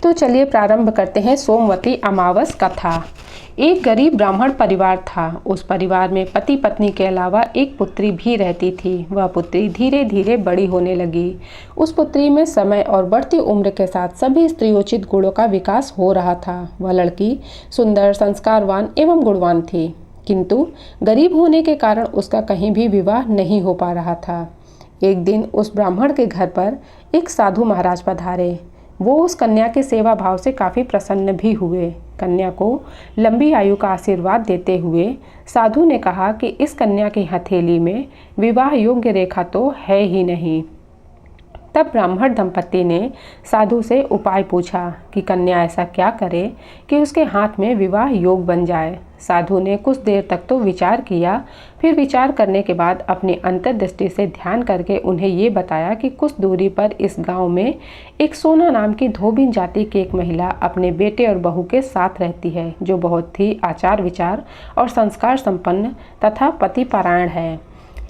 तो चलिए प्रारंभ करते हैं सोमवती अमावस कथा। एक गरीब ब्राह्मण परिवार था। उस परिवार में पति पत्नी के अलावा एक पुत्री भी रहती थी। वह पुत्री धीरे धीरे बड़ी होने लगी। उस पुत्री में समय और बढ़ती उम्र के साथ सभी स्त्रियोचित गुणों का विकास हो रहा था। वह लड़की सुंदर, संस्कारवान एवं गुणवान थी, किंतु गरीब होने के कारण उसका कहीं भी विवाह नहीं हो पा रहा था। एक दिन उस ब्राह्मण के घर पर एक साधु महाराज पधारे। वो उस कन्या के सेवा भाव से काफ़ी प्रसन्न भी हुए। कन्या को लंबी आयु का आशीर्वाद देते हुए साधु ने कहा कि इस कन्या की हथेली में विवाह योग्य रेखा तो है ही नहीं। तब ब्राह्मण दंपति ने साधु से उपाय पूछा कि कन्या ऐसा क्या करे कि उसके हाथ में विवाह योग बन जाए। साधु ने कुछ देर तक तो विचार किया, फिर विचार करने के बाद अपनी अंतर्दृष्टि से ध्यान करके उन्हें ये बताया कि कुछ दूरी पर इस गांव में एक सोना नाम की धोबिन जाति की एक महिला अपने बेटे और बहू के साथ रहती है, जो बहुत ही आचार विचार और संस्कार संपन्न तथा पतिपरायण है।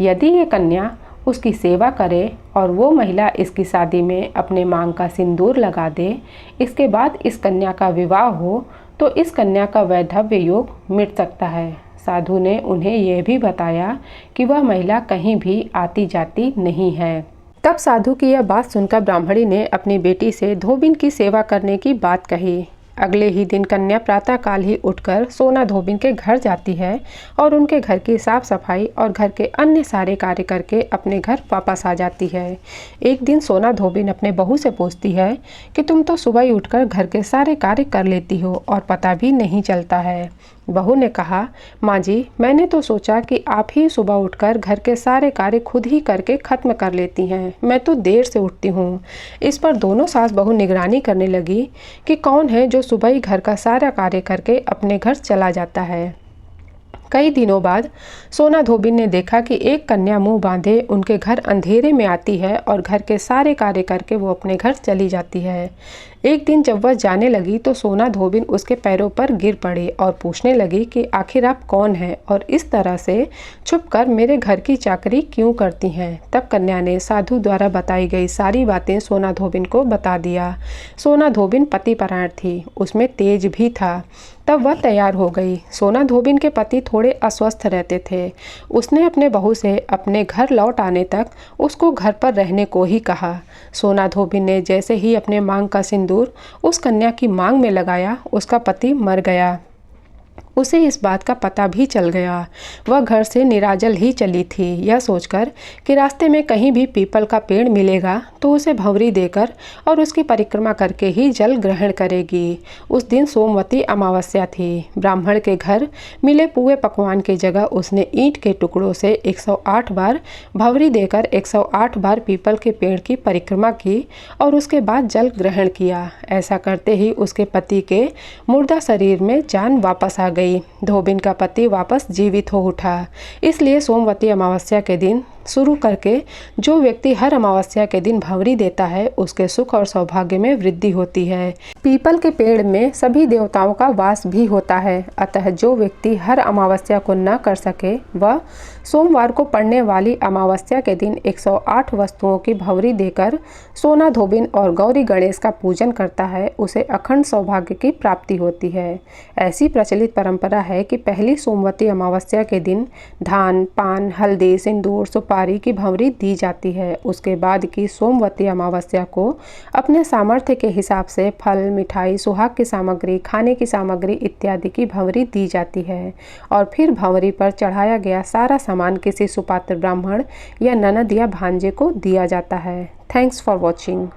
यदि ये कन्या उसकी सेवा करे और वो महिला इसकी शादी में अपने मांग का सिंदूर लगा दे, इसके बाद इस कन्या का विवाह हो तो इस कन्या का वैधव्य योग मिट सकता है। साधु ने उन्हें यह भी बताया कि वह महिला कहीं भी आती जाती नहीं है। तब साधु की यह बात सुनकर ब्राह्मणी ने अपनी बेटी से धोबिन की सेवा करने की बात कही। अगले ही दिन कन्या प्रातःकाल ही उठकर सोना धोबिन के घर जाती है और उनके घर की साफ सफाई और घर के अन्य सारे कार्य करके अपने घर वापस आ जाती है। एक दिन सोना धोबिन अपने बहू से पूछती है कि तुम तो सुबह ही उठकर घर के सारे कार्य कर लेती हो और पता भी नहीं चलता है। बहू ने कहा, माँ जी, मैंने तो सोचा कि आप ही सुबह उठकर घर के सारे कार्य खुद ही करके ख़त्म कर लेती हैं। मैं तो देर से उठती हूँ। इस पर दोनों सास बहू निगरानी करने लगी कि कौन है जो सुबह ही घर का सारा कार्य करके अपने घर चला जाता है। कई दिनों बाद सोना धोबिन ने देखा कि एक कन्या मुंह बांधे उनके घर अंधेरे में आती है और घर के सारे कार्य करके वो अपने घर चली जाती है। एक दिन जब वह जाने लगी तो सोना धोबिन उसके पैरों पर गिर पड़ी और पूछने लगी कि आखिर आप कौन हैं और इस तरह से छुपकर मेरे घर की चाकरी क्यों करती हैं। तब कन्या ने साधु द्वारा बताई गई सारी बातें सोना धोबिन को बता दिया। सोना धोबिन पतिपरायण थी, उसमें तेज भी था। तब वह तैयार हो गई। सोना धोबिन के पति थोड़े अस्वस्थ रहते थे। उसने अपने बहू से अपने घर लौट आने तक उसको घर पर रहने को ही कहा। सोना धोबिन ने जैसे ही अपने मांग का सिंदूर उस कन्या की मांग में लगाया, उसका पति मर गया। उसे इस बात का पता भी चल गया। वह घर से निराजल ही चली थी, यह सोचकर कि रास्ते में कहीं भी पीपल का पेड़ मिलेगा तो उसे भंवरी देकर और उसकी परिक्रमा करके ही जल ग्रहण करेगी। उस दिन सोमवती अमावस्या थी। ब्राह्मण के घर मिले पुए पकवान की जगह उसने ईंट के टुकड़ों से 108 बार भंवरी देकर 108 बार पीपल के पेड़ की परिक्रमा की और उसके बाद जल ग्रहण किया। ऐसा करते ही उसके पति के मुर्दा शरीर में जान वापस आ गई। धोबिन का पति वापस जीवित हो उठा। इसलिए सोमवती अमावस्या के दिन शुरू करके जो व्यक्ति हर अमावस्या के दिन भंवरी देता है उसके सुख और सौभाग्य में वृद्धि होती है। पीपल के पेड़ में सभी देवताओं का वास भी होता है, अतः जो व्यक्ति हर अमावस्या को न कर सके वह सोमवार को पड़ने वाली अमावस्या के दिन 108 वस्तुओं की भंवरी देकर सोना धोबिन और गौरी गणेश का पूजन करता है, उसे अखंड सौभाग्य की प्राप्ति होती है। ऐसी प्रचलित परंपरा है कि पहली सोमवती अमावस्या के दिन धान, पान, हल्दी, सिंदूर, सुपारी की भंवरी दी जाती है। उसके बाद की सोमवती अमावस्या को अपने सामर्थ्य के हिसाब से फल, मिठाई, सुहाग की सामग्री, खाने की सामग्री इत्यादि की भंवरी दी जाती है और फिर भंवरी पर चढ़ाया गया सारा सामान किसी सुपात्र ब्राह्मण या ननद या भांजे को दिया जाता है। Thanks for watching.